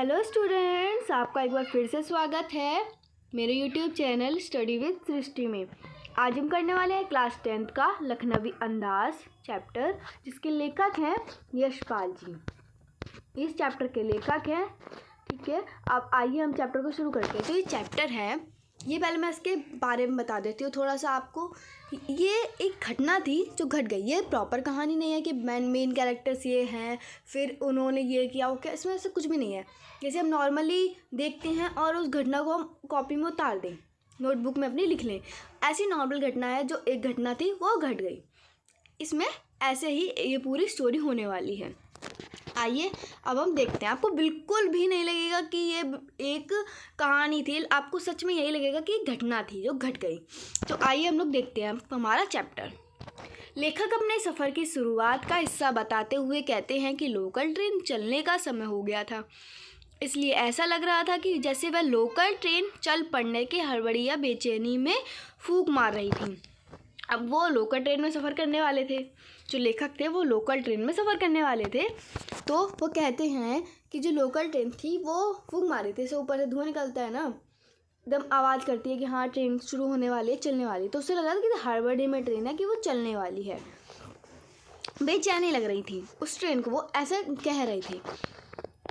Hello students, आपका एक बार फिर से स्वागत है मेरे यूट्यूब चैनल स्टडी विद सृष्टि में। आज हम करने वाले हैं क्लास 10th का लखनवी अंदाज चैप्टर, जिसके लेखक हैं यशपाल जी। इस चैप्टर के लेखक हैं। ठीक है, अब आइए हम चैप्टर को शुरू करते हैं। तो ये चैप्टर है, ये पहले मैं इसके बारे में बता देती हूँ थोड़ा सा आपको। ये एक घटना थी जो घट गई। ये प्रॉपर कहानी नहीं है कि मेन कैरेक्टर्स ये हैं, फिर उन्होंने ये किया वो क्या, इसमें ऐसा कुछ भी नहीं है। जैसे हम नॉर्मली देखते हैं और उस घटना को हम कॉपी में उतार दें, नोटबुक में अपनी लिख लें, ऐसी नॉर्मल घटना है। जो एक घटना थी वो घट गई। इसमें ऐसे ही ये पूरी स्टोरी होने वाली है। आइए अब हम देखते हैं। आपको बिल्कुल भी नहीं लगेगा कि ये एक कहानी थी, आपको सच में यही लगेगा कि एक घटना थी जो घट गई। तो आइए हम लोग देखते हैं हमारा चैप्टर। लेखक अपने सफ़र की शुरुआत का हिस्सा बताते हुए कहते हैं कि लोकल ट्रेन चलने का समय हो गया था, इसलिए ऐसा लग रहा था कि जैसे वह लोकल ट्रेन चल पड़ने की हड़बड़ी या बेचैनी में फूंक मार रही थी। अब वो लोकल ट्रेन में सफ़र करने वाले थे, जो लेखक थे वो लोकल ट्रेन में सफ़र करने वाले थे। तो वो कहते हैं कि जो लोकल ट्रेन थी वो फूंक मारी थी, से ऊपर से धुआं निकलता है ना, एकदम आवाज़ करती है कि हाँ ट्रेन शुरू होने वाली है, चलने वाली। तो उससे लगा था कि हड़बड़ी में ट्रेन है कि वो चलने वाली है। बेचैनी लग रही थी उस ट्रेन को, वो ऐसे कह रही थी।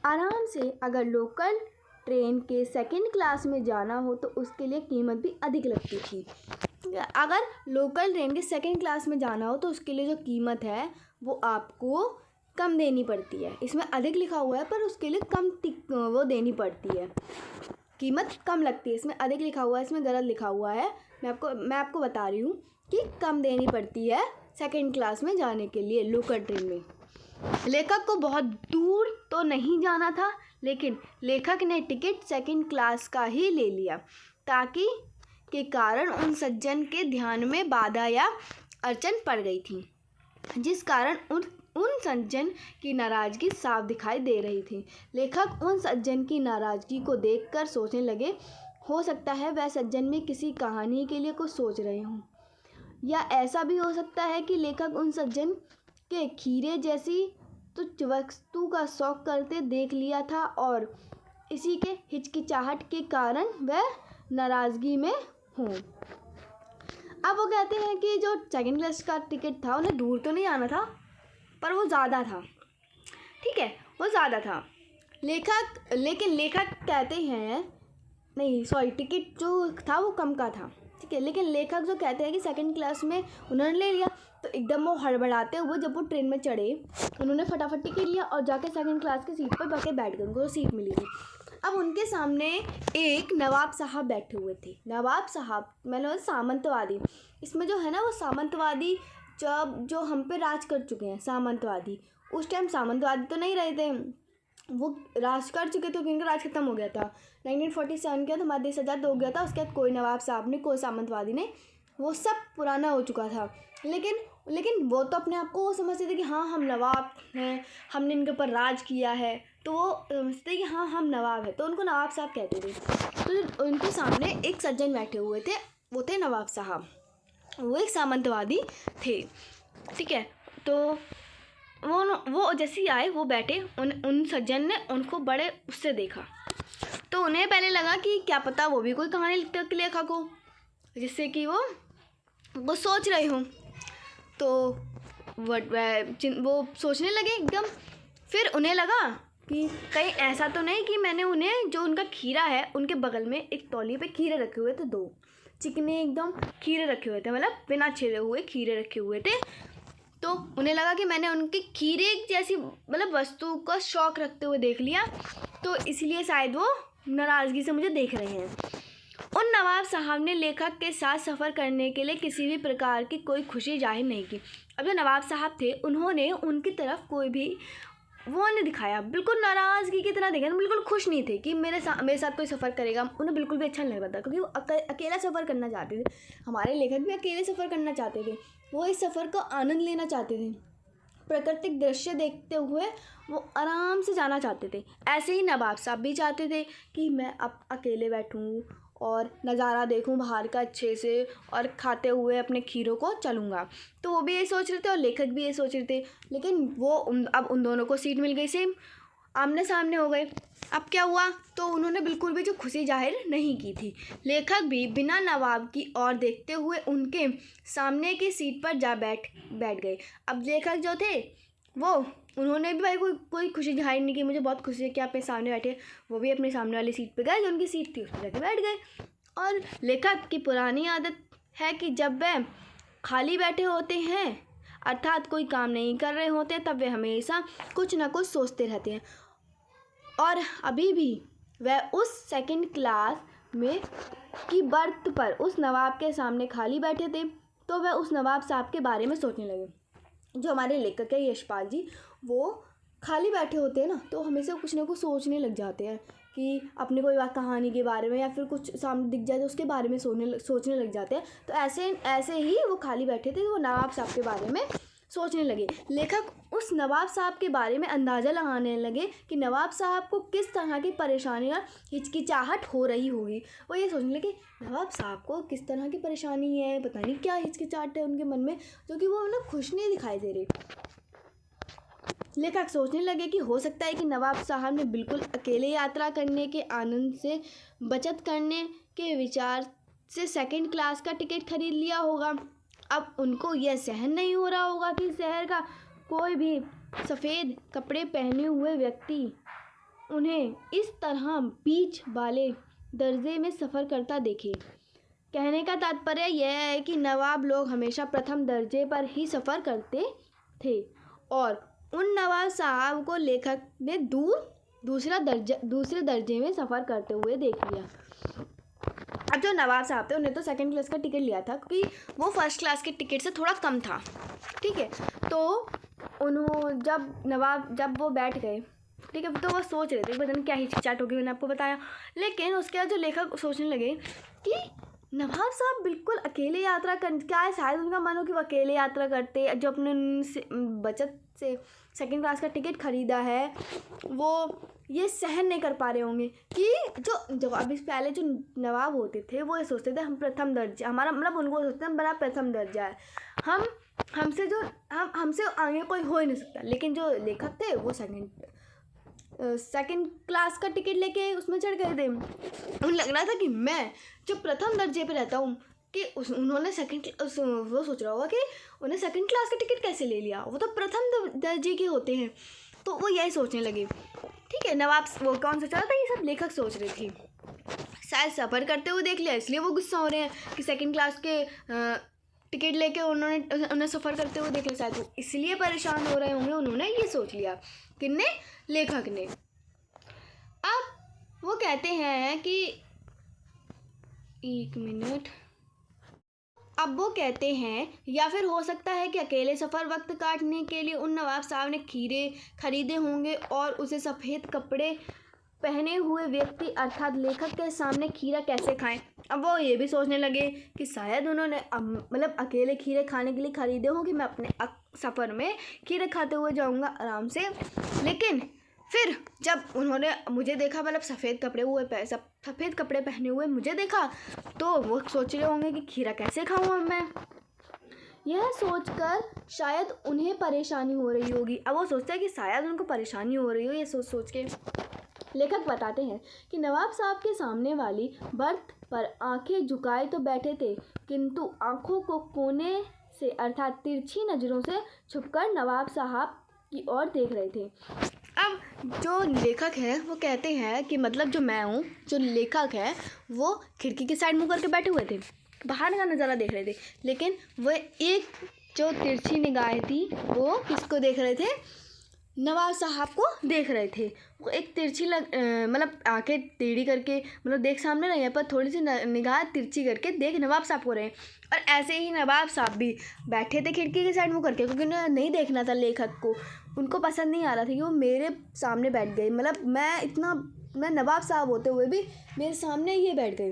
आराम से अगर लोकल ट्रेन के सेकंड क्लास में जाना हो तो उसके लिए कीमत भी अधिक लगती थी। अगर लोकल ट्रेन के सेकंड क्लास में जाना हो तो उसके लिए जो कीमत है वो आपको कम देनी पड़ती है। इसमें अधिक लिखा हुआ है पर उसके लिए कम वो देनी पड़ती है, कीमत कम लगती है। इसमें अधिक लिखा हुआ है, इसमें गलत लिखा हुआ है। मैं आपको बता रही हूँ कि कम देनी पड़ती है सेकंड क्लास में जाने के लिए लोकल ट्रेन में। लेखक को बहुत दूर तो नहीं जाना था, लेकिन लेखक ने टिकट सेकंड क्लास का ही ले लिया, ताकि के कारण उन सज्जन के ध्यान में बाधा या अड़चन पड़ गई थी, जिस कारण उन सज्जन की नाराज़गी साफ दिखाई दे रही थी। लेखक उन सज्जन की नाराज़गी को देखकर सोचने लगे, हो सकता है वह सज्जन में किसी कहानी के लिए कुछ सोच रहे हों, या ऐसा भी हो सकता है कि लेखक उन सज्जन के खीरे जैसी तुच्छ वस्तु का शौक करते देख लिया था और इसी के हिचकिचाहट के कारण वह नाराज़गी में हूँ। अब वो कहते हैं कि जो सेकंड क्लास का टिकट था उन्हें दूर तो नहीं आना था, पर वो ज़्यादा था। ठीक है, वो ज़्यादा था। लेकिन लेखक कहते हैं नहीं, सॉरी, टिकट जो था वो कम का था। ठीक है, लेकिन लेखक जो कहते हैं कि सेकंड क्लास में उन्होंने ले लिया, तो एकदम वो हड़बड़ाते हुए जब वो ट्रेन में चढ़े, उन्होंने फटाफट टिकट लिया और जाके सेकंड क्लास की सीट पर जाके बैठ गए। उनको सीट मिली थी। अब उनके सामने एक नवाब साहब बैठे हुए थे। नवाब साहब मतलब सामंतवादी। इसमें जो है ना वो सामंतवादी, जब जो हम पे राज कर चुके हैं सामंतवादी, उस टाइम सामंतवादी तो नहीं रहे थे, वो राज कर चुके थे, उनका राज खत्म हो गया था 1947 के बाद, हमारा देश आज़ाद हो गया था। उसके बाद कोई नवाब साहब ने, कोई सामंतवादी ने, वो सब पुराना हो चुका था। लेकिन वो तो अपने आप को वो समझते थे कि हाँ हम नवाब हैं, हमने इनके ऊपर राज किया है, तो वो समझते कि हाँ हम नवाब हैं, तो उनको नवाब साहब कहते थे। तो उनके सामने एक सज्जन बैठे हुए थे, वो थे नवाब साहब, वो एक सामंतवादी थे। ठीक है, तो वो जैसे ही आए वो बैठे, उन सज्जन ने उनको बड़े उससे देखा, तो उन्हें पहले लगा कि क्या पता वो भी कोई कहानी लिखते के लेखक हो, जिससे कि वो सोच रहे हों। तो वो सोचने लगे एकदम। फिर उन्हें लगा कि कहीं ऐसा तो नहीं कि मैंने उन्हें, जो उनका खीरा है, उनके बगल में एक तौली पे खीरे रखे हुए थे, 2 चिकने एकदम खीरे रखे हुए थे, मतलब बिना छिले हुए खीरे रखे हुए थे। तो उन्हें लगा कि मैंने उनके खीरे जैसी मतलब वस्तु का शौक़ रखते हुए देख लिया, तो इसलिए शायद वो नाराज़गी से मुझे देख रहे हैं। उन नवाब साहब ने लेखक के साथ सफ़र करने के लिए किसी भी प्रकार की कोई खुशी जाहिर नहीं की। अब जो नवाब साहब थे उन्होंने उनकी तरफ कोई भी वो नहीं दिखाया, बिल्कुल नाराज़गी की तरह देखा, बिल्कुल खुश नहीं थे कि मेरे साथ कोई सफ़र करेगा। उन्हें बिल्कुल भी अच्छा नहीं लग रहा था, क्योंकि वो अकेला सफ़र करना चाहते थे। हमारे लेखक भी अकेले सफ़र करना चाहते थे, वो इस सफ़र का आनंद लेना चाहते थे, प्राकृतिक दृश्य देखते हुए वो आराम से जाना चाहते थे। ऐसे ही नवाब साहब भी चाहते थे कि मैं अब अकेले बैठूं और नज़ारा देखूं बाहर का अच्छे से, और खाते हुए अपने खीरों को चलूँगा। तो वो भी ये सोच रहे थे और लेखक भी ये सोच रहे थे। लेकिन अब उन दोनों को सीट मिल गई सेम। आमने सामने हो गए। अब क्या हुआ, तो उन्होंने बिल्कुल भी जो खुशी जाहिर नहीं की थी। लेखक भी बिना नवाब की ओर देखते हुए उनके सामने की सीट पर जा बैठ गए। अब लेखक जो थे वो उन्होंने भी भाई कोई खुशी जाहिर नहीं की, मुझे बहुत खुशी है कि आप मेरे सामने बैठे। वो भी अपने सामने वाली सीट पे गए, जो उनकी सीट थी उस पर जाके बैठ गए। और लेखक की पुरानी आदत है कि जब वह खाली बैठे होते हैं अर्थात कोई काम नहीं कर रहे होते, तब वे हमेशा कुछ ना कुछ सोचते रहते हैं। और अभी भी वह उस सेकंड क्लास में की बर्थ पर उस नवाब के सामने खाली बैठे थे, तो वह उस नवाब साहब के बारे में सोचने लगे। जो हमारे लेखक है यशपाल जी, वो खाली बैठे होते हैं ना, तो हमेशा कुछ ना कुछ सोचने लग जाते हैं कि अपने कोई बात कहानी के बारे में या फिर कुछ सामने दिख जाए तो उसके बारे में सोचने लग जाते हैं। तो ऐसे ही वो खाली बैठे थे, वो नवाब साहब के बारे में सोचने लगे। लेखक उस नवाब साहब के बारे में अंदाज़ा लगाने लगे कि नवाब साहब को किस तरह की परेशानी और हिचकिचाहट हो रही होगी। वो ये सोचने लगे नवाब साहब को किस तरह की परेशानी है, पता नहीं क्या हिचकिचाहट है उनके मन में, जो कि वो ना खुश नहीं दिखाई दे रही। लेखक सोचने लगे कि हो सकता है कि नवाब साहब ने बिल्कुल अकेले यात्रा करने के आनंद से बचत करने के विचार से सेकंड क्लास का टिकट खरीद लिया होगा। अब उनको यह सहन नहीं हो रहा होगा कि शहर का कोई भी सफ़ेद कपड़े पहने हुए व्यक्ति उन्हें इस तरह बीच वाले दर्जे में सफ़र करता देखे। कहने का तात्पर्य यह है कि नवाब लोग हमेशा प्रथम दर्जे पर ही सफ़र करते थे और उन नवाब साहब को लेखक ने दूसरे दर्जे में सफ़र करते हुए देख लिया। अब जो नवाब साहब थे उन्हें तो सेकंड क्लास का टिकट लिया था, क्योंकि वो फर्स्ट क्लास के टिकट से थोड़ा कम था, ठीक है। तो जब वो बैठ गए, ठीक है, तो वो सोच रहे थे पता नहीं क्या हिचकिचाहट होगी, मैंने आपको बताया। लेकिन उसके बाद जो लेखक सोचने लगे कि नवाब साहब बिल्कुल अकेले यात्रा कर, क्या है शायद उनका मन हो कि वो अकेले यात्रा करते, जो अपने बचत से सेकंड क्लास का टिकट खरीदा है वो ये सहन नहीं कर पा रहे होंगे कि जो अभी पहले जो नवाब होते थे वो ये सोचते थे हम प्रथम दर्जा, हमारा मतलब उनको सोचते हैं बड़ा प्रथम दर्जा है, हमसे आगे कोई हो ही नहीं सकता। लेकिन जो लेखक थे वो सेकंड क्लास का टिकट लेके उसमें चढ़ गए थे। उन्हें लग रहा था कि मैं जो प्रथम दर्जे पे रहता हूँ कि उन्होंने वो सोच रहा होगा कि उन्हें सेकंड क्लास का टिकट कैसे ले लिया, वो तो प्रथम दर्जे के होते हैं। तो वो यही सोचने लगे, ठीक है। नवाब वो कौन सोच रहा था, ये सब लेखक सोच रहे थे। शायद सफ़र करते हुए देख लिया इसलिए वो गुस्सा हो रहे हैं कि सेकंड क्लास के टिकट लेके उन्हें सफ़र करते हुए देख लिया, शायद वो इसलिए परेशान हो रहे होंगे। उन्होंने ये सोच लिया, किसने, लेखक ने। अब वो कहते हैं कि एक मिनट, अब वो कहते हैं या फिर हो सकता है कि अकेले सफ़र वक्त काटने के लिए उन नवाब साहब ने खीरे खरीदे होंगे और उसे सफ़ेद कपड़े पहने हुए व्यक्ति अर्थात लेखक के सामने खीरा कैसे खाएं। अब वो ये भी सोचने लगे कि शायद उन्होंने मतलब अकेले खीरे खाने के लिए ख़रीदे हों कि मैं अपने सफ़र में खीरे खाते हुए जाऊंगा आराम से। लेकिन फिर जब उन्होंने मुझे देखा, मतलब सफ़ेद कपड़े पहने हुए मुझे देखा, तो वो सोच रहे होंगे कि खीरा कैसे खाऊं अब मैं। यह सोचकर शायद उन्हें परेशानी हो रही होगी। अब वो सोचते हैं कि शायद उनको परेशानी हो रही हो, ये सोच के लेखक बताते हैं कि नवाब साहब के सामने वाली बर्थ पर आंखें झुकाए तो बैठे थे, किंतु आंखों को कोने से अर्थात तिरछी नज़रों से छुपकर नवाब साहब की ओर देख रहे थे। अब जो लेखक है वो कहते हैं कि मतलब जो मैं हूँ, जो लेखक है वो खिड़की के साइड मुँह करके बैठे हुए थे, बाहर का नज़ारा देख रहे थे। लेकिन वह एक जो तिरछी निगाहें थी वो किसको देख रहे थे, नवाब साहब को देख रहे थे। वो एक तिरछी मतलब आंखें टेढ़ी करके, मतलब देख सामने नहीं है पर थोड़ी सी निगाह तिरछी करके देख नवाब साहब को रहे। और ऐसे ही नवाब साहब भी बैठे थे खिड़की के साइड मुँह करके, क्योंकि उन्हें नहीं देखना था लेखक को, उनको पसंद नहीं आ रहा था कि वो मेरे सामने बैठ गए, मतलब मैं नवाब साहब होते हुए भी मेरे सामने ये बैठ गए,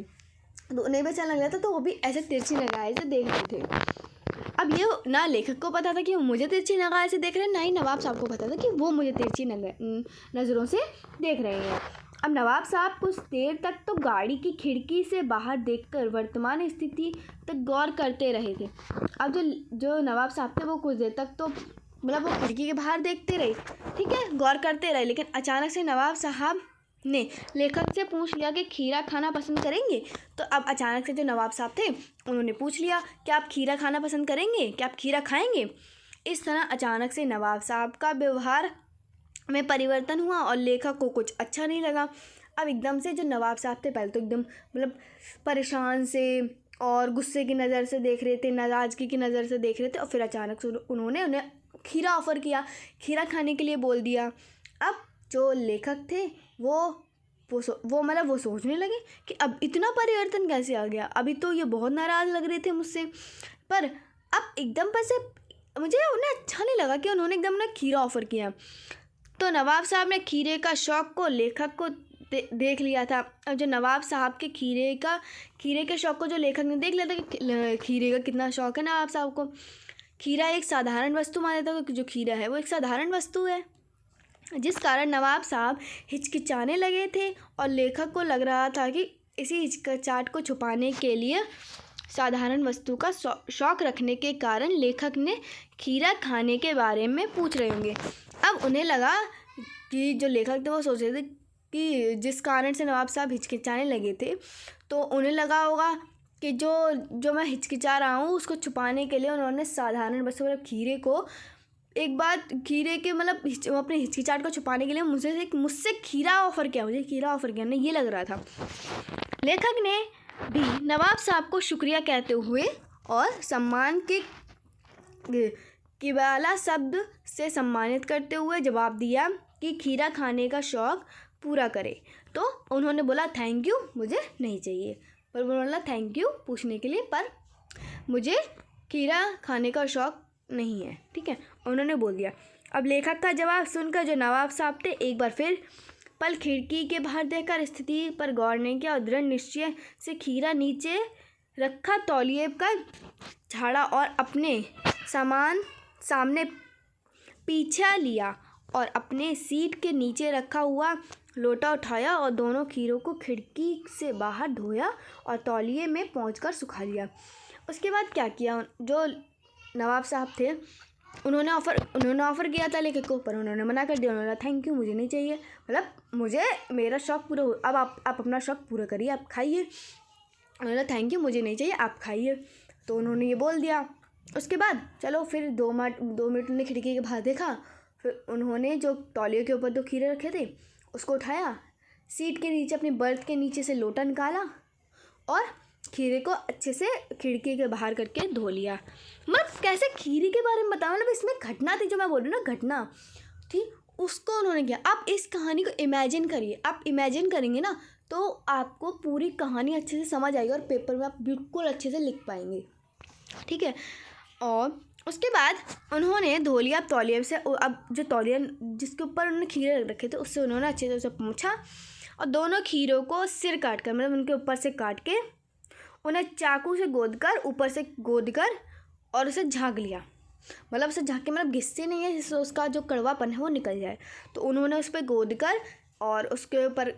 तो उन्हें भी अच्छा लग रहा था। तो वो भी ऐसे तिरछी निगाह से देख रहे थे। अब ये ना लेखक को पता था कि वो मुझे तिरछी निगाह से देख रहे हैं, ना ही नवाब साहब को पता था कि वो मुझे तिरछी नज़रों से देख रहे हैं। अब नवाब साहब कुछ देर तक तो गाड़ी की खिड़की से बाहर देखकर वर्तमान स्थिति तक गौर करते रहे थे। अब जो नवाब साहब थे वो कुछ देर तक तो मतलब वो खिड़की के बाहर देखते रहे, ठीक है, गौर करते रहे। लेकिन अचानक से नवाब साहब ने लेखक से पूछ लिया कि खीरा खाना पसंद करेंगे। तो अब अचानक से जो नवाब साहब थे उन्होंने पूछ लिया कि आप खीरा खाना पसंद करेंगे, क्या आप खीरा खाएंगे। इस तरह अचानक से नवाब साहब का व्यवहार में परिवर्तन हुआ और लेखक को कुछ अच्छा नहीं लगा। अब एकदम से जो नवाब साहब थे, पहले तो एकदम मतलब परेशान से और गुस्से की नज़र से देख रहे थे, नाराज़गी की नज़र से देख रहे थे, और फिर अचानक से उन्होंने उन्हें खीरा ऑफ़र किया, खीरा खाने के लिए बोल दिया। अब जो लेखक थे वो सोचने लगे कि अब इतना परिवर्तन कैसे आ गया, अभी तो ये बहुत नाराज़ लग रहे थे मुझसे, पर अब एकदम पर से मुझे उन्हें अच्छा नहीं लगा कि उन्होंने एकदम ना खीरा ऑफ़र किया। तो नवाब साहब ने खीरे का शौक़ को लेखक को देख लिया था। अब जो नवाब साहब के खीरे के शौक़ को जो लेखक ने देख लिया था कि खीरे का कितना शौक़ है नवाब साहब को। खीरा एक साधारण वस्तु माना जाता है, क्योंकि जो खीरा है वो एक साधारण वस्तु है, जिस कारण नवाब साहब हिचकिचाने लगे थे और लेखक को लग रहा था कि इसी हिचकिचाहट को छुपाने के लिए साधारण वस्तु का शौक़ रखने के कारण लेखक ने खीरा खाने के बारे में पूछ रहे होंगे। अब उन्हें लगा कि जो लेखक थे वो सोच रहे थे कि जिस कारण से नवाब साहब हिचकिचाने लगे थे, तो उन्हें लगा होगा कि जो मैं हिचकिचा रहा हूँ उसको छुपाने के लिए उन्होंने साधारण वस्तु मतलब खीरे को एक बार खीरे के मतलब अपने हिचकिचाहट को छुपाने के लिए मुझसे खीरा ऑफ़र किया, मुझे खीरा ऑफ़र किया, ये लग रहा था। लेखक ने भी नवाब साहब को शुक्रिया कहते हुए और सम्मान के वाला शब्द से सम्मानित करते हुए जवाब दिया कि खीरा खाने का शौक़ पूरा करे। तो उन्होंने बोला थैंक यू, मुझे नहीं चाहिए, पर बोला थैंक यू पूछने के लिए, पर मुझे खीरा खाने का शौक़ नहीं है, ठीक है, उन्होंने बोल दिया। अब लेखक का जवाब सुनकर जो नवाब साहब थे एक बार फिर पल खिड़की के बाहर देखकर स्थिति पर गौर नहीं किया और दृढ़ निश्चय से खीरा नीचे रखा तौलिए का झाड़ा और अपने सामने पीछा लिया और अपने सीट के नीचे रखा हुआ लोटा उठाया और दोनों खीरों को खिड़की से बाहर धोया और तौलिए में पहुंचकर सुखा लिया। उसके बाद क्या किया, जो नवाब साहब थे उन्होंने ऑफ़र किया था लेखक को, पर उन्होंने मना कर दिया। उन्होंने थैंक यू, मुझे नहीं चाहिए, मतलब मुझे मेरा शौक़ पूरा हो, अब आप अपना शौक़ पूरा करिए, आप खाइए। उन्होंने थैंक यू, मुझे नहीं चाहिए, आप खाइए, तो उन्होंने ये बोल दिया। उसके बाद चलो फिर 2 मिनट उन्होंने खिड़की के बाहर देखा, फिर उन्होंने जो तौलिए के ऊपर 2 खीरे रखे थे उसको उठाया, सीट के नीचे अपनी बर्थ के नीचे से लोटा निकाला और खीरे को अच्छे से खिड़की के बाहर करके धो लिया। मतलब कैसे खीरे के बारे में बताया, मतलब इसमें घटना थी जो मैं बोल रही हूँ ना, घटना थी, उसको उन्होंने किया। आप इस कहानी को इमेजिन करिए, आप इमेजिन करेंगे ना तो आपको पूरी कहानी अच्छे से समझ आएगी और पेपर में आप बिल्कुल अच्छे से लिख पाएंगे, ठीक है। और उसके बाद उन्होंने धो लिया तौलिए से। अब जो तौलिया जिसके ऊपर उन्होंने खीरे रखे थे उससे उन्होंने अच्छे से उसे पोंछा और दोनों खीरों को सिर काट कर, मतलब उनके ऊपर से काट के उन्हें चाकू से ऊपर से गोद कर और उसे झाँक लिया, मतलब उसे झाँक के मतलब घिससे नहीं है, जिससे उसका जो कड़वापन है वो निकल जाए। तो उन्होंने उस पर गोद कर और उसके ऊपर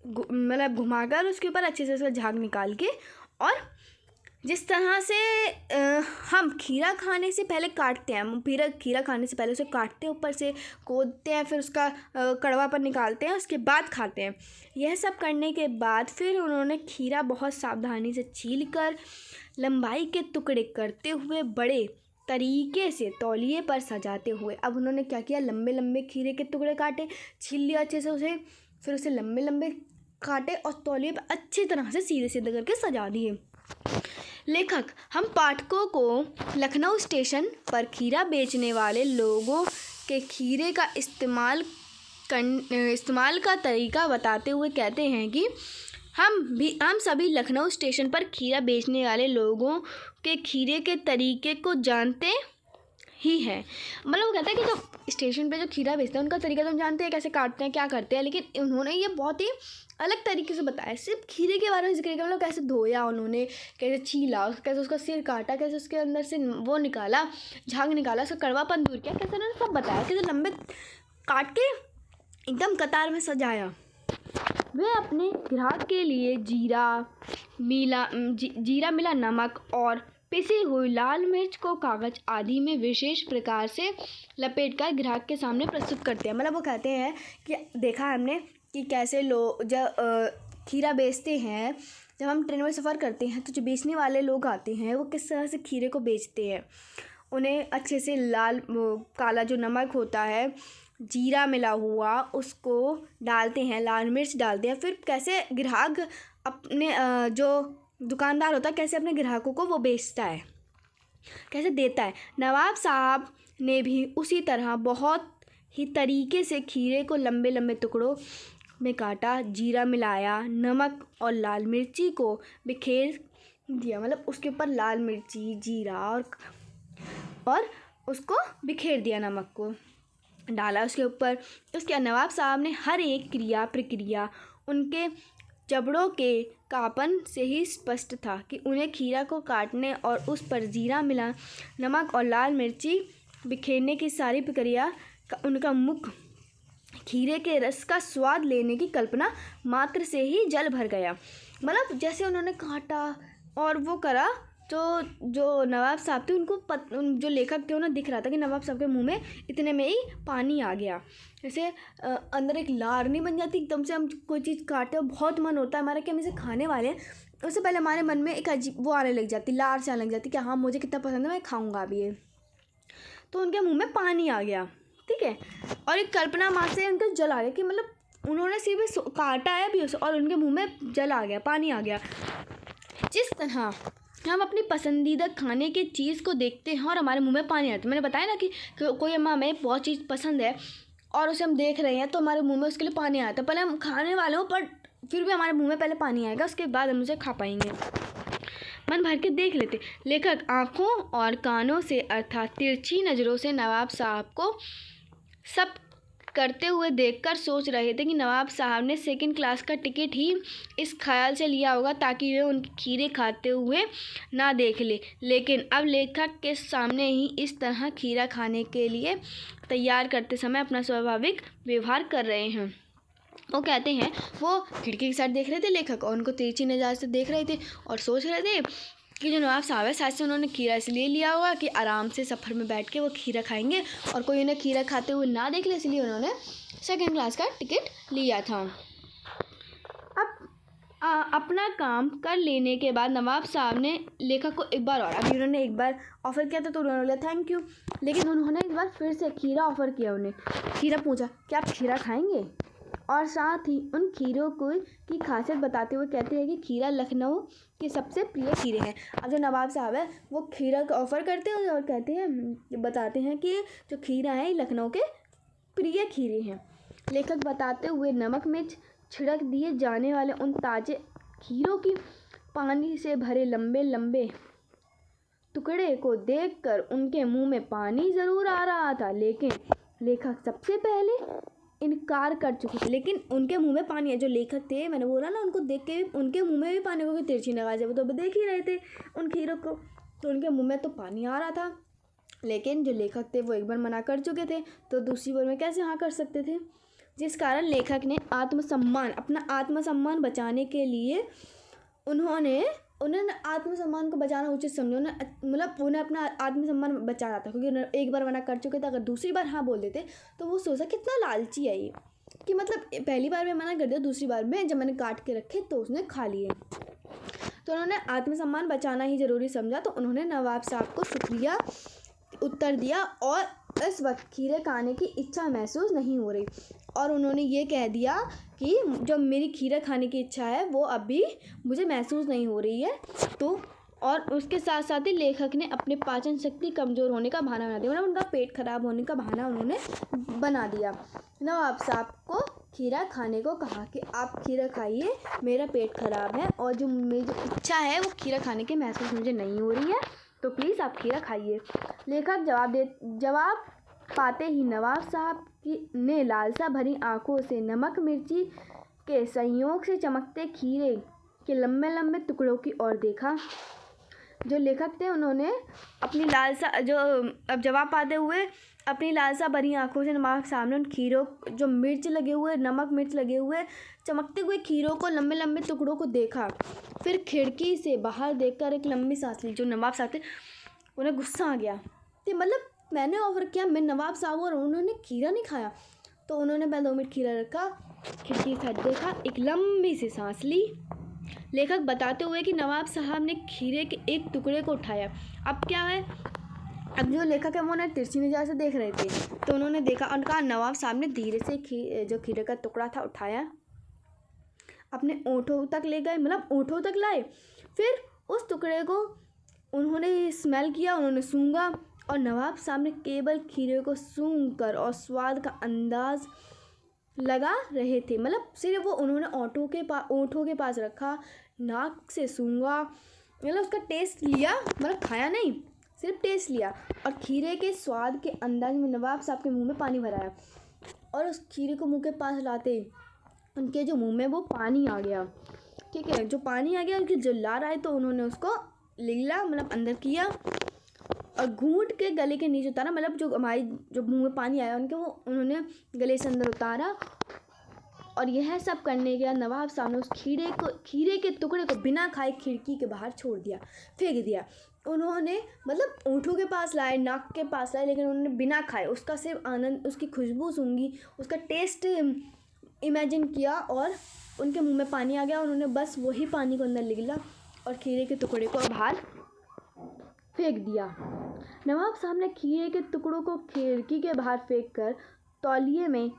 मतलब घुमाकर उसके ऊपर अच्छे से उसका झाग निकाल के, और जिस तरह से हम खीरा खाने से पहले काटते हैं, खीरा खाने से पहले उसे काटते हैं, ऊपर से गोदते हैं, फिर उसका कड़वापन निकालते हैं, उसके बाद खाते हैं। यह सब करने के बाद फिर उन्होंने खीरा बहुत सावधानी से छीलकर लंबाई के टुकड़े करते हुए बड़े तरीके से तौलिए पर सजाते हुए, अब उन्होंने क्या किया, लंबे लंबे खीरे के टुकड़े काटे, छील लिया अच्छे से उसे, फिर उसे लंबे लंबे काटे और तौलिए पर अच्छी तरह से सीधे सीधे करके सजा दिए। लेखक हम पाठकों को लखनऊ स्टेशन पर खीरा बेचने वाले लोगों के खीरे का इस्तेमाल का तरीका बताते हुए कहते हैं कि हम सभी लखनऊ स्टेशन पर खीरा बेचने वाले लोगों के खीरे के तरीके को जानते ही है। मतलब वो कहते हैं कि जो स्टेशन पे जो खीरा बेचते हैं उनका तरीका तो हम जानते हैं, कैसे काटते हैं, क्या करते हैं, लेकिन उन्होंने ये बहुत ही अलग तरीके से बताया, सिर्फ खीरे के बारे में जिक्र किया, मतलब कैसे धोया उन्होंने, कैसे छीला, कैसे उसका सिर काटा, कैसे उसके अंदर से वो निकाला, झाग निकाला, उसका कड़वापन दूर किया, कैसे उन्होंने सब बताया, कैसे लंबे काट के एकदम कतार में सजाया। वे अपने ग्राहक के लिए जीरा मिला नमक और पिसी हुई लाल मिर्च को कागज आदि में विशेष प्रकार से लपेटकर ग्राहक के सामने प्रस्तुत करते हैं। मतलब वो कहते हैं कि देखा हमने कि कैसे लोग जब खीरा बेचते हैं, जब हम ट्रेन में सफ़र करते हैं तो जो बेचने वाले लोग आते हैं वो किस तरह से खीरे को बेचते हैं। उन्हें अच्छे से लाल काला जो नमक होता है, जीरा मिला हुआ, उसको डालते हैं, लाल मिर्च डालते हैं। फिर कैसे ग्राहक अपने जो दुकानदार होता है कैसे अपने ग्राहकों को वो बेचता है, कैसे देता है। नवाब साहब ने भी उसी तरह बहुत ही तरीके से खीरे को लंबे लंबे टुकड़ों में काटा, जीरा मिलाया, नमक और लाल मिर्ची को बिखेर दिया। मतलब उसके ऊपर लाल मिर्ची, जीरा और उसको बिखेर दिया, नमक को डाला उसके ऊपर। उसके बाद नवाब साहब ने हर एक क्रिया प्रक्रिया उनके जबड़ों के कापन से ही स्पष्ट था कि उन्हें खीरा को काटने और उस पर जीरा मिला, नमक और लाल मिर्ची बिखेरने की सारी प्रक्रिया का उनका मुख खीरे के रस का स्वाद लेने की कल्पना मात्र से ही जल भर गया। मतलब जैसे उन्होंने काटा और वो करा तो जो नवाब साहब थे उनको जो लेखक थे उन्हें दिख रहा था कि नवाब साहब के मुंह में इतने में ही पानी आ गया। जैसे अंदर एक लारनी बन जाती एकदम से। हम कोई चीज़ काटते हैं, बहुत मन होता है हमारा कि हम इसे खाने वाले हैं, उससे पहले हमारे मन में एक अजीब वो आने लग जाती, लार से आने लग जाती कि हाँ मुझे कितना पसंद है, मैं खाऊंगा अभी ये। तो उनके मुँह में पानी आ गया, ठीक है। और एक कल्पना मात्र से उनका जल आ गया कि मतलब उन्होंने सिर्फ काटा है अभी उसे और उनके मुँह में जल आ गया, पानी आ गया। जिस तरह हम अपनी पसंदीदा खाने की चीज़ को देखते हैं और हमारे मुंह में पानी आता है। मैंने बताया ना कि कोई हमें बहुत चीज़ पसंद है और उसे हम देख रहे हैं तो हमारे मुंह में उसके लिए पानी आता है। पहले हम खाने वाले हो पर फिर भी हमारे मुंह में पहले पानी आएगा, उसके बाद हम उसे खा पाएंगे। मन भर के देख लेते। लेखक आँखों और कानों से अर्थात तिरछी नज़रों से नवाब साहब को सब करते हुए देखकर सोच रहे थे कि नवाब साहब ने सेकंड क्लास का टिकट ही इस ख्याल से लिया होगा ताकि वे उनके खीरे खाते हुए ना देख ले। लेकिन अब लेखक के सामने ही इस तरह खीरा खाने के लिए तैयार करते समय अपना स्वाभाविक व्यवहार कर रहे हैं। वो कहते हैं वो खिड़की की साइड देख रहे थे लेखक और उनको तिरछी नज़र से देख रहे थे और सोच रहे थे कि जो नवाब साहब है शायद से उन्होंने खीरा इसलिए लिया होगा कि आराम से सफ़र में बैठ के वो खीरा खाएंगे और कोई उन्हें खीरा खाते हुए ना देख ले, इसलिए उन्होंने सेकंड क्लास का टिकट लिया था। अब अपना काम कर लेने के बाद नवाब साहब ने लेखक को एक बार और, अभी उन्होंने एक बार ऑफ़र किया था तो उन्होंने बोला थैंक यू, लेकिन उन्होंने एक बार फिर से खीरा ऑफ़र किया। उन्हें खीरा पूछा क्या आप खीरा खाएँगे, और साथ ही उन खीरों की खासियत बताते हुए कहते हैं कि खीरा लखनऊ के सबसे प्रिय खीरे हैं। अब जो नवाब साहब है वो खीरा का ऑफ़र करते हैं और कहते हैं, बताते हैं कि जो खीरा है लखनऊ के प्रिय खीरे हैं। लेखक बताते हुए नमक मिर्च छिड़क दिए जाने वाले उन ताज़े खीरों की पानी से भरे लंबे लंबे टुकड़े को देखकर उनके मुंह में पानी ज़रूर आ रहा था, लेकिन लेखक सबसे पहले इनकार कर चुके थे। लेकिन उनके मुंह में पानी है, जो लेखक थे मैंने बोला ना उनको देख के उनके मुंह में भी पानी, क्योंकि तिरछी नगाह से वो तो देख ही रहे थे उन खीरों को, तो उनके मुंह में तो पानी आ रहा था। लेकिन जो लेखक थे वो एक बार मना कर चुके थे तो दूसरी बार में कैसे हाँ कर सकते थे, जिस कारण लेखक ने अपना आत्मसम्मान बचाने के लिए उन्होंने आत्मसम्मान को बचाना उचित समझा। मतलब उन्हें अपना आत्मसम्मान बचा रहा था, क्योंकि एक बार मना कर चुके थे, अगर दूसरी बार हाँ बोल देते तो वो सोचा कितना लालची है ये, कि मतलब पहली बार में मना कर दिया, दूसरी बार में जब मैंने काट के रखे तो उसने खा लिए। तो उन्होंने आत्मसम्मान बचाना ही ज़रूरी समझा, तो उन्होंने नवाब साहब को शुक्रिया उत्तर दिया और इस वक्त खीरे खाने की इच्छा महसूस नहीं हो रही, और उन्होंने ये कह दिया कि जो मेरी खीरा खाने की इच्छा है वो अभी मुझे महसूस नहीं हो रही है। तो और उसके साथ साथ ही लेखक ने अपने पाचन शक्ति कमज़ोर होने का बहाना बना दिया, मतलब उनका पेट खराब होने का बहाना उन्होंने बना दिया। नवाब साहब को खीरा खाने को कहा कि आप खीरा खाइए, मेरा पेट खराब है और जो मेरी जो इच्छा है वो खीरा खाने की महसूस मुझे नहीं हो रही है, तो प्लीज़ आप खीरा खाइए। लेखक जवाब पाते ही नवाब साहब ने लालसा भरी आंखों से नमक मिर्ची के संयोग से चमकते खीरे के लंबे लंबे टुकड़ों की ओर देखा। जो लेखक थे उन्होंने अपनी लालसा जो अब जवाब पाते हुए अपनी लालसा भरी आंखों से नवाब साहब ने उन खीरों जो मिर्च लगे हुए नमक मिर्च लगे हुए चमकते हुए खीरों को लंबे लंबे टुकड़ों को देखा। फिर खिड़की से बाहर देखकर एक लंबी सांस ली। जो नवाब साहब थे उन्हें गुस्सा आ गया कि मतलब मैंने ऑफर किया, मैं नवाब साहब और उन्होंने खीरा नहीं खाया। तो उन्होंने पहले 2 मिनट खीरा रखा, खिड़की से देखा, एक लंबी सी सांस ली। लेखक बताते हुए कि नवाब साहब ने खीरे के एक टुकड़े को उठाया। अब क्या है, अब जो लेखक है वो उन्हें तिरछी निगाह से देख रहे थे। तो उन्होंने देखा और कहा नवाब साहब ने धीरे से जो खीरे का टुकड़ा था उठाया, अपने ओंठों तक ले गए, मतलब ओंठों तक लाए। फिर उस टुकड़े को उन्होंने स्मेल किया, उन्होंने सूंघा और नवाब साहब ने केवल खीरे को सूंघ कर और स्वाद का अंदाज लगा रहे थे। मतलब सिर्फ वो उन्होंने ओंठों के पास रखा, नाक से सूंघा, मतलब उसका टेस्ट लिया, मतलब खाया नहीं, सिर्फ टेस्ट लिया और खीरे के स्वाद के अंदाज में नवाब साहब के मुंह में पानी भराया। और उस खीरे को मुंह के पास लाते उनके जो मुंह में वो पानी आ गया। ठीक है, जो पानी आ गया उनकी जो लार आई तो उन्होंने उसको लिगला, मतलब अंदर किया और घूंट के गले के नीचे उतारा। मतलब जो हमारी जो मुंह में पानी आया उनके वो उन्होंने गले से अंदर उतारा। और यह सब करने के बाद नवाब साहब ने उस खीरे के टुकड़े को बिना खाए खिड़की के बाहर छोड़ दिया, फेंक दिया। उन्होंने मतलब ओंठों के पास लाए, नाक के पास लाए, लेकिन उन्होंने बिना खाए उसका सिर्फ आनंद, उसकी खुशबू सूंघी, उसका टेस्ट इमेजिन किया और उनके मुंह में पानी आ गया। उन्होंने बस वही पानी को अंदर निगला और खीरे के टुकड़े को बाहर फेंक दिया। नवाब साहब ने खीरे के टुकड़ों को खिड़की के बाहर फेंक कर तौलिए में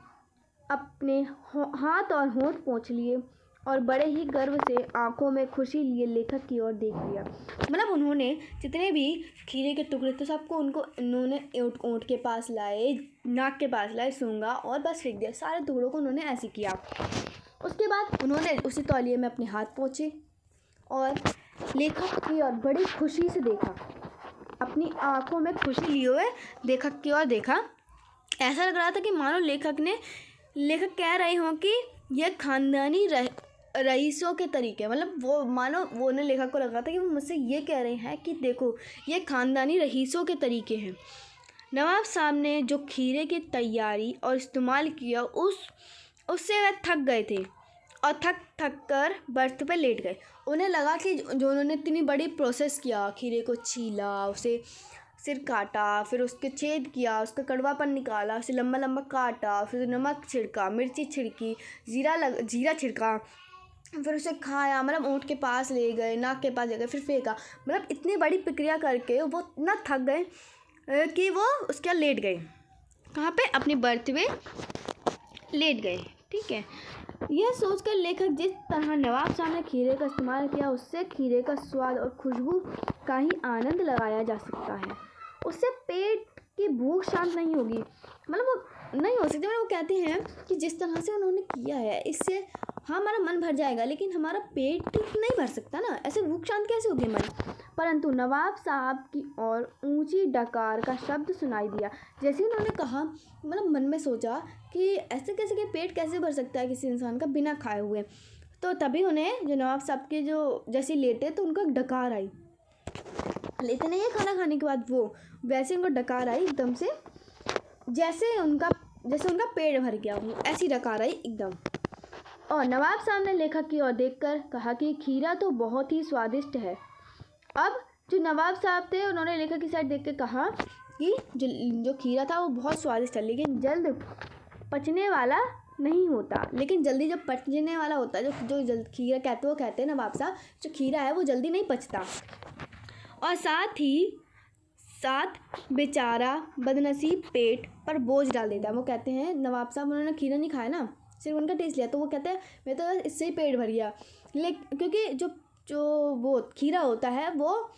अपने हाथ और होंठ पोंछ लिए और बड़े ही गर्व से आंखों में खुशी लिए लेखक की ओर देख लिया। मतलब उन्होंने जितने भी खीरे के टुकड़े थे सबको उन्होंने ओंठ के पास लाए, नाक के पास लाए, सूंघा और बस फेंक दिया। सारे टुकड़ों को उन्होंने ऐसे किया। उसके बाद उन्होंने उसी तौलिए में अपने हाथ पोंछे और लेखक की ओर बड़ी खुशी से देखा, अपनी आंखों में खुशी लिए हुए लेखक की ओर देखा। ऐसा लग रहा था कि मानो लेखक कह रहे हों कि यह खानदानी रईसों के तरीके, मतलब वो मानो वो ने लेखक को लगा था कि वो मुझसे ये कह रहे हैं कि देखो ये खानदानी रईसों के तरीके हैं। नवाब साहब ने जो खीरे की तैयारी और इस्तेमाल किया उससे वह थक गए थे और थक कर बर्थ पे लेट गए। उन्हें लगा कि जो उन्होंने इतनी बड़ी प्रोसेस किया, खीरे को छीला, उसे सिर काटा, फिर उसके छेद किया, उसका कड़वापन निकाला, उसे लंबा लंबा काटा, फिर नमक छिड़का, मिर्ची छिड़की, जीरा छिड़का, फिर उसे खाया, मतलब ऊँट के पास ले गए, नाक के पास ले गए, फिर फेंका। मतलब इतनी बड़ी प्रक्रिया करके वो इतना थक गए कि वो उसके लेट गए। कहाँ पे? अपनी बर्थ में लेट गए। ठीक है, यह सोचकर लेखक जिस तरह नवाब साहब ने खीरे का इस्तेमाल किया उससे खीरे का स्वाद और खुशबू का ही आनंद लगाया जा सकता है। उससे पेट की भूख शांत नहीं होगी, मतलब वो नहीं हो सकती। मतलब वो कहते हैं कि जिस तरह से उन्होंने किया है इससे हमारा मन भर जाएगा, लेकिन हमारा पेट नहीं भर सकता ना, ऐसे भूख शांत कैसे होगी मन। परंतु नवाब साहब की ओर ऊंची डकार का शब्द सुनाई दिया। जैसे उन्होंने कहा, मतलब मन में सोचा कि ऐसे कैसे कि पेट कैसे भर सकता है किसी इंसान का बिना खाए हुए। तो तभी उन्हें जो नवाब साहब के जो जैसे लेटे तो उनको डकार आई। लेते नहीं है खाना खाने के बाद, वो वैसे उनको डकार आई एकदम से, जैसे उनका पेट भर गया हो, ऐसी डकार आई एकदम। और नवाब साहब ने लेखक की ओर देखकर कहा कि खीरा तो बहुत ही स्वादिष्ट है। अब जो नवाब साहब थे उन्होंने लेखक की साइड देख कर कहा कि जो खीरा था वो बहुत स्वादिष्ट है, लेकिन जल्द पचने वाला नहीं होता। लेकिन जल्दी जब पचने वाला होता है, जो जल्द खीरा कहते वो कहते हैं नवाब साहब, जो खीरा है वो जल्दी नहीं पचता। और साथ बेचारा बदनसीब पेट पर बोझ डाल देता है। वो कहते हैं नवाब साहब उन्होंने खीरा नहीं खाया ना, सिर्फ उनका टेस्ट लिया, तो वो कहते हैं मैं तो इससे ही पेट भर गया। क्योंकि जो वो खीरा होता है वो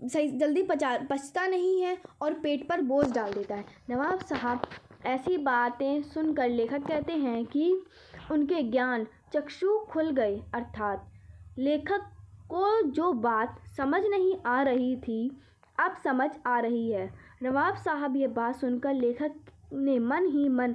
सही जल्दी पचता नहीं है और पेट पर बोझ डाल देता है। नवाब साहब ऐसी बातें सुनकर लेखक कहते हैं कि उनके ज्ञान चक्षु खुल गए, अर्थात लेखक को जो बात समझ नहीं आ रही थी अब समझ आ रही है। नवाब साहब ये बात सुनकर लेखक ने मन ही मन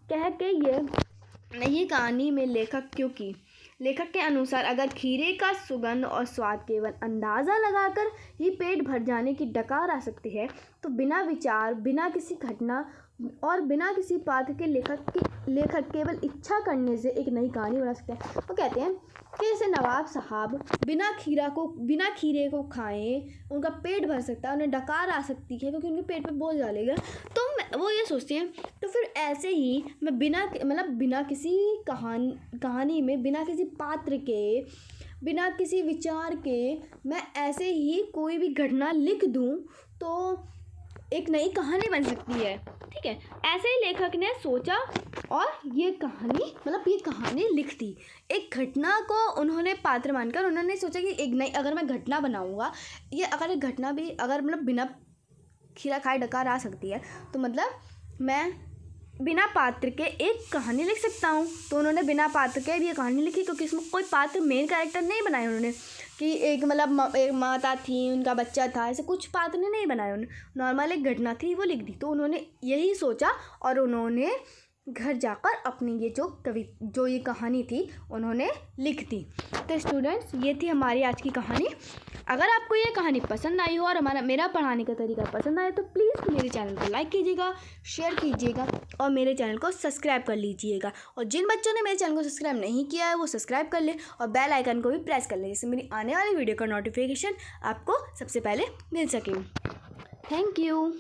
कह के ये कहानी में लेखक क्योंकि लेखक के अनुसार अगर खीरे का सुगंध और स्वाद केवल अंदाज़ा लगाकर ही पेट भर जाने की डकार आ सकती है, तो बिना विचार, बिना किसी घटना और बिना किसी पात्र के लेखक केवल इच्छा करने से एक नई कहानी बना सकते हैं। वो कहते हैं कि जैसे नवाब साहब बिना खीरे को खाएं उनका पेट भर सकता है, उन्हें डकार आ सकती है क्योंकि उनके पेट पे बोझ डालेगा। तो वो ये सोचते हैं, तो फिर ऐसे ही मैं बिना किसी कहानी में, बिना किसी पात्र के, बिना किसी विचार के मैं ऐसे ही कोई भी घटना लिख दूं तो एक नई कहानी बन सकती है। ठीक है, ऐसे ही लेखक ने सोचा और ये कहानी लिख दी। एक घटना को उन्होंने पात्र मानकर उन्होंने सोचा कि एक नई अगर मैं घटना बनाऊंगा, ये अगर एक घटना भी अगर बिना खीरा खाए डकार आ सकती है, तो मैं बिना पात्र के एक कहानी लिख सकता हूँ। तो उन्होंने बिना पात्र के भी ये कहानी लिखी, क्योंकि इसमें कोई पात्र मेन कैरेक्टर नहीं बनाए उन्होंने कि एक माता थी, उनका बच्चा था, ऐसे कुछ पात्र नहीं बनाए उन्होंने। नॉर्मल एक घटना थी, वो लिख दी। तो उन्होंने यही सोचा और उन्होंने घर जाकर अपनी ये कहानी थी उन्होंने लिख दी। तो स्टूडेंट्स, ये थी हमारी आज की कहानी। अगर आपको ये कहानी पसंद आई हो और मेरा पढ़ाने का तरीका पसंद आए तो प्लीज़ मेरे चैनल को लाइक कीजिएगा, शेयर कीजिएगा और मेरे चैनल को सब्सक्राइब कर लीजिएगा। और जिन बच्चों ने मेरे चैनल को सब्सक्राइब नहीं किया है वो सब्सक्राइब कर ले और बेल आइकन को भी प्रेस कर ले, जिससे मेरी आने वाली वीडियो का नोटिफिकेशन आपको सबसे पहले मिल सके। Thank you.